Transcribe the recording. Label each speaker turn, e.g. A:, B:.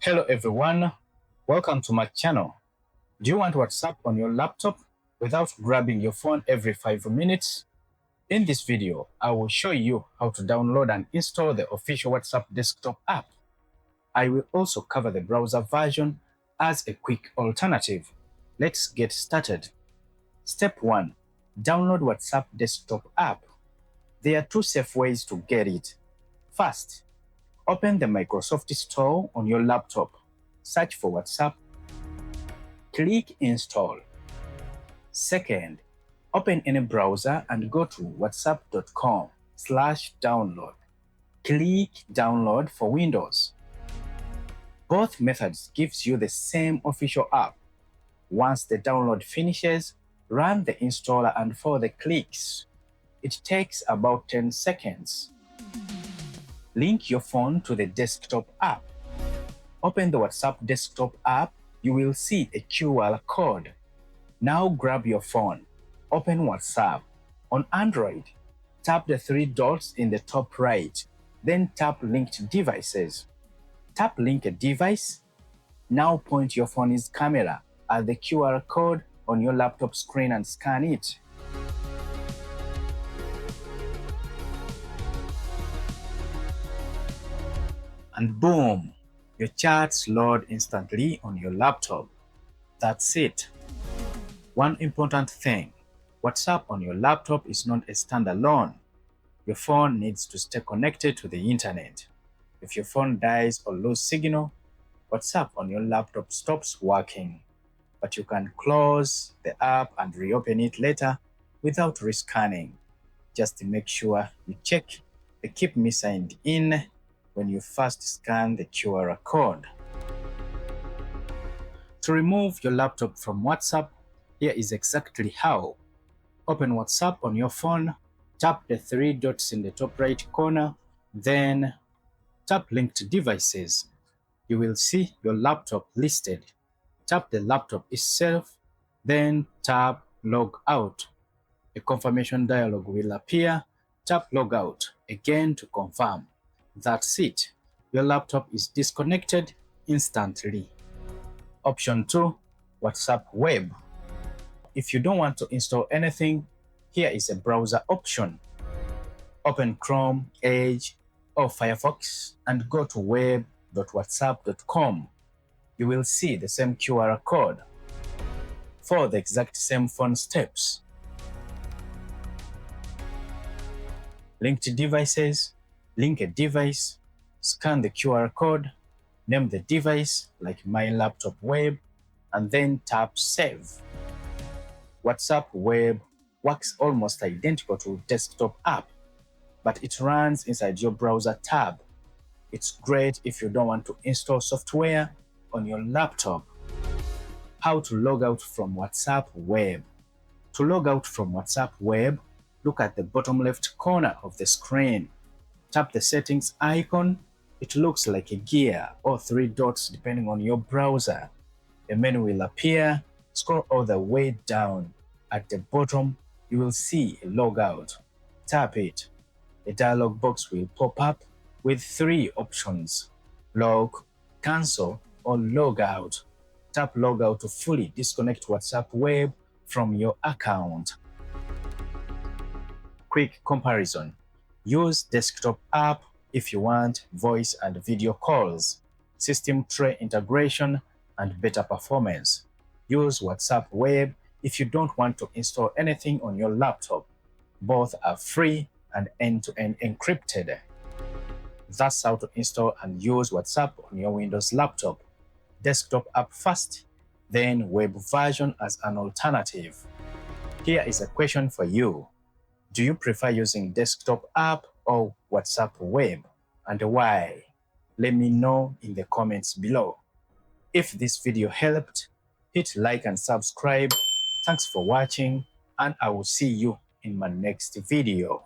A: Hello everyone, welcome to my channel. Do you want WhatsApp on your laptop without grabbing your phone every 5 minutes? In this video, I will show you how to download and install the official WhatsApp desktop app. I will also cover the browser version as a quick alternative. Let's get started. Step 1. Download WhatsApp desktop app. There are two safe ways to get it. First, open the Microsoft Store on your laptop. Search for WhatsApp. Click Install. Second, open any browser and go to whatsapp.com/download. Click Download for Windows. Both methods gives you the same official app. Once the download finishes, run the installer and follow the clicks. It takes about 10 seconds. Link your phone to the desktop app. Open the WhatsApp desktop app. You will see a QR code. Now grab your phone. Open WhatsApp. On Android, tap the three dots in the top right. Then tap Linked Devices. Tap Link a Device. Now point your phone's camera at the QR code on your laptop screen and scan it. And boom! Your chats load instantly on your laptop. That's it. One important thing, WhatsApp on your laptop is not a standalone. Your phone needs to stay connected to the internet. If your phone dies or loses signal, WhatsApp on your laptop stops working. But you can close the app and reopen it later without rescanning. Just to make sure you check the Keep Me Signed In when you first scan the QR code. To remove your laptop from WhatsApp, here is exactly how. Open WhatsApp on your phone, tap the three dots in the top right corner, then tap Linked Devices. You will see your laptop listed. Tap the laptop itself, then tap Log Out. A confirmation dialog will appear. Tap Log Out again to confirm. That's it. Your laptop is disconnected instantly. Option 2. WhatsApp Web. If you don't want to install anything, here is a browser option. Open Chrome, Edge, or Firefox and go to web.whatsapp.com. You will see the same QR code. Follow the exact same phone steps. Linked Devices. Link a device, scan the QR code, name the device like My Laptop Web, and then tap Save. WhatsApp Web works almost identical to desktop app, but it runs inside your browser tab. It's great if you don't want to install software on your laptop. How to log out from WhatsApp Web. To log out from WhatsApp Web, look at the bottom left corner of the screen. Tap the settings icon. It looks like a gear or three dots depending on your browser. A menu will appear. Scroll all the way down. At the bottom, you will see a logout. Tap it. A dialog box will pop up with three options: log, cancel, or logout. Tap logout to fully disconnect WhatsApp Web from your account. Quick comparison. Use desktop app if you want voice and video calls, system tray integration, and better performance. Use WhatsApp Web if you don't want to install anything on your laptop. Both are free and end-to-end encrypted. That's how to install and use WhatsApp on your Windows laptop. Desktop app first, then web version as an alternative. Here is a question for you. Do you prefer using desktop app or WhatsApp Web, and why? Let me know in the comments below. If this video helped, hit like and subscribe. Thanks for watching, and I will see you in my next video.